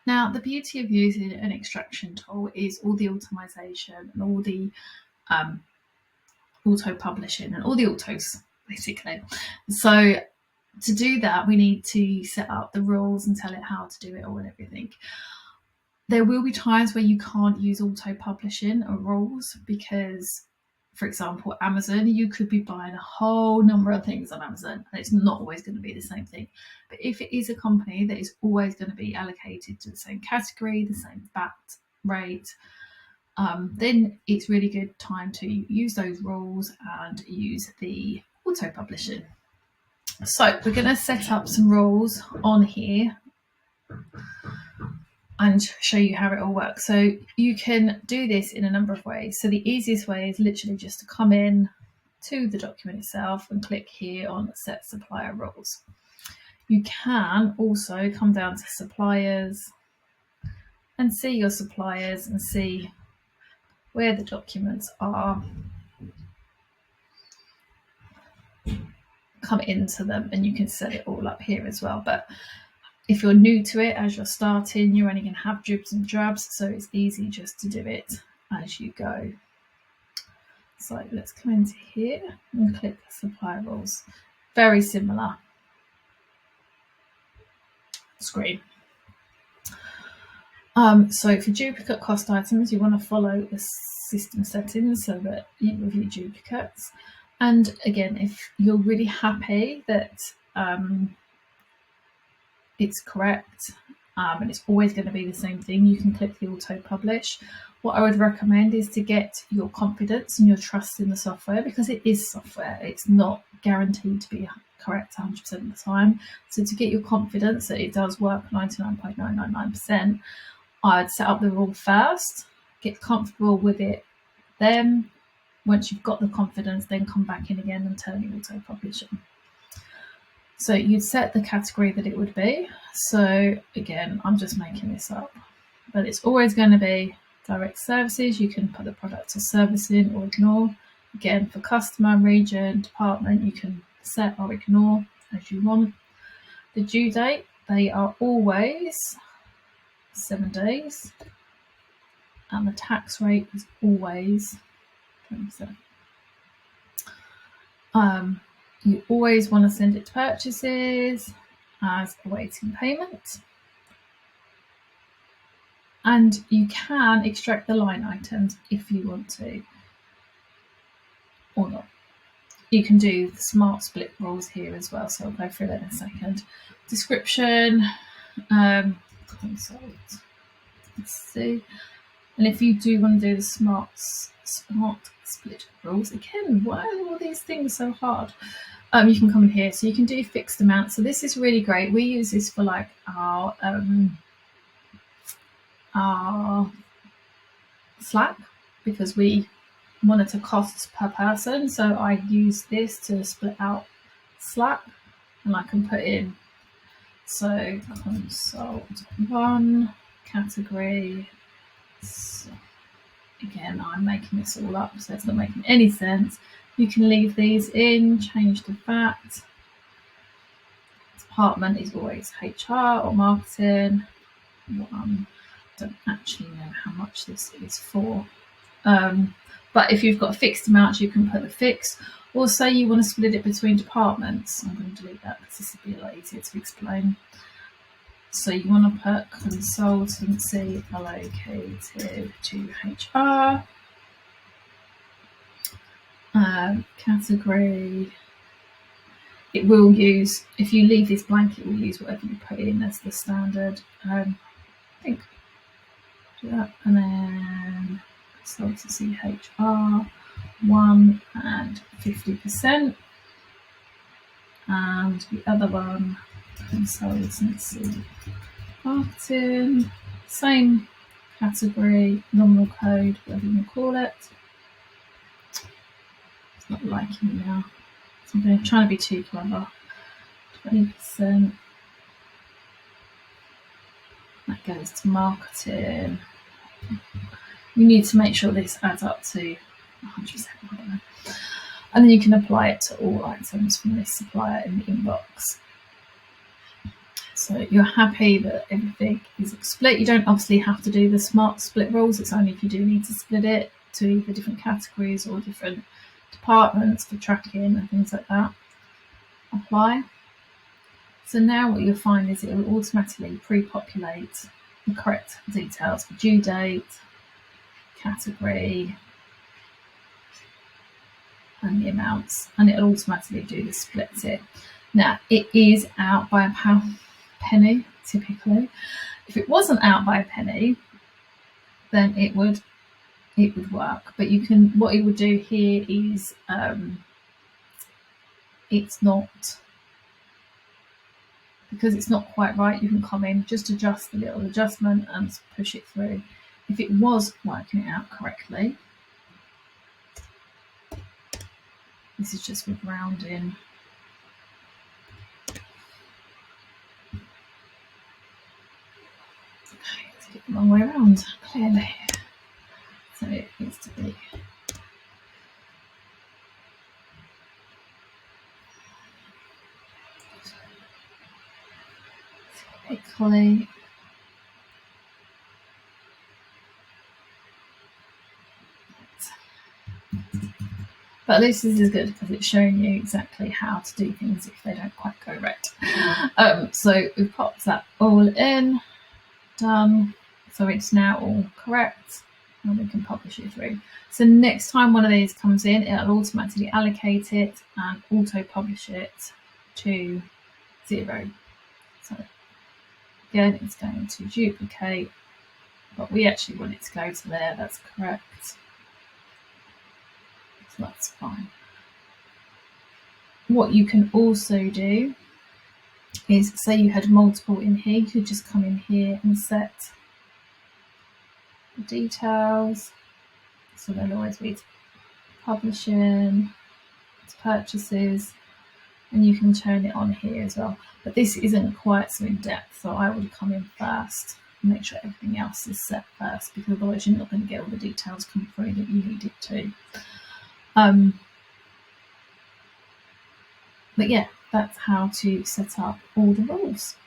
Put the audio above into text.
Now, the beauty of using an extraction tool is all the automation and all the auto publishing and all the autos, basically. So to do that, we need to set up the rules and tell it how to do it all and everything. There will be times where you can't use auto publishing or rules because, for example, Amazon, you could be buying a whole number of things on Amazon and it's not always going to be the same thing. But if it is a company that is always going to be allocated to the same category, the same VAT rate, then it's really good time to use those rules and use the auto publishing. So we're going to set up some rules on here and show you how it all works. So you can do this in a number of ways. So the easiest way is literally just to come in to the document itself and click here on set supplier rules. You can also come down to suppliers and see your suppliers and see where the documents are. Come into them and you can set it all up here as well. But if you're new to it, as you're starting, you're only going to have dribs and drabs, so it's easy just to do it as you go. So let's come into here and click supplier rules. Very similar screen. So for duplicate cost items, you want to follow the system settings so that you review duplicates. And again, if you're really happy that it's correct and it's always going to be the same thing, you can click the auto publish. What I would recommend is to get your confidence and your trust in the software, because it is software. It's not guaranteed to be correct 100% of the time. So to get your confidence that it does work 99.999%, I'd set up the rule first, get comfortable with it. Then once you've got the confidence, then come back in again and turn the auto publishing. So you'd set the category that it would be. So again, I'm just making this up, but it's always going to be direct services. You can put the product or service in or ignore. Again, for customer, region, department, you can set or ignore as you want. The due date, they are always 7 days. And the tax rate is always 27. You always want to send it to purchases as awaiting payment. And you can extract the line items if you want to, or not. You can do the smart split rules here as well, so I'll go through that in a second. Description, consult, let's see. And if you do want to do the smart split rules, again, why are all these things so hard? You can come in here, so you can do fixed amount. So this is really great. We use this for like our Slack, because we monitor costs per person. So I use this to split out Slack, and I can put in, so consult 1 category. So again, I'm making this all up, so it's not making any sense. You can leave these in, change the VAT. Department is always HR or marketing. I don't actually know how much this is for. But if you've got a fixed amount, you can put a fix. Or say you want to split it between departments. I'm going to delete that because this will be a lot easier to explain. So you want to put consultancy allocated to HR. Category, it will use, if you leave this blank, it will use whatever you put in as the standard. I think do that, and then consultancy HR 1 and 50%, and the other one consultancy marketing, same category, nominal code, whatever you can call it. It's not liking me now. So I'm trying to be too clever. 20%. That goes to marketing. You need to make sure this adds up to 100%. I don't know. And then you can apply it to all items from this supplier in the inbox. So you're happy that everything is split. You don't obviously have to do the smart split rules. It's only if you do need to split it to either different categories or different departments for tracking and things like that. Apply. So now what you'll find is it will automatically pre-populate the correct details for due date, category, and the amounts, and it'll automatically do the splits it. Now it is out by a penny typically. If it wasn't out by a penny, then it would work. But you can, what it would do here is it's not, because it's not quite right, you can come in, just adjust the little adjustment and push it through. If it was working it out correctly, this is just with rounding. Okay, let's get the wrong way around, clearly. So it needs to be typically but at least this is good because it's showing you exactly how to do things if they don't quite go right. So we've popped that all in, done. So it's now all correct, and we can publish it through. So next time one of these comes in, it'll automatically allocate it and auto-publish it to Xero. So again, it's going to duplicate, but we actually want it to go to there. That's correct. So that's fine. What you can also do is, say you had multiple in here, you could just come in here and set the details. So they'll always be publishing, to purchases, and you can turn it on here as well. But this isn't quite so in depth, so I would come in first and make sure everything else is set first, because otherwise you're not going to get all the details come through that you need it to. But yeah, that's how to set up all the rules.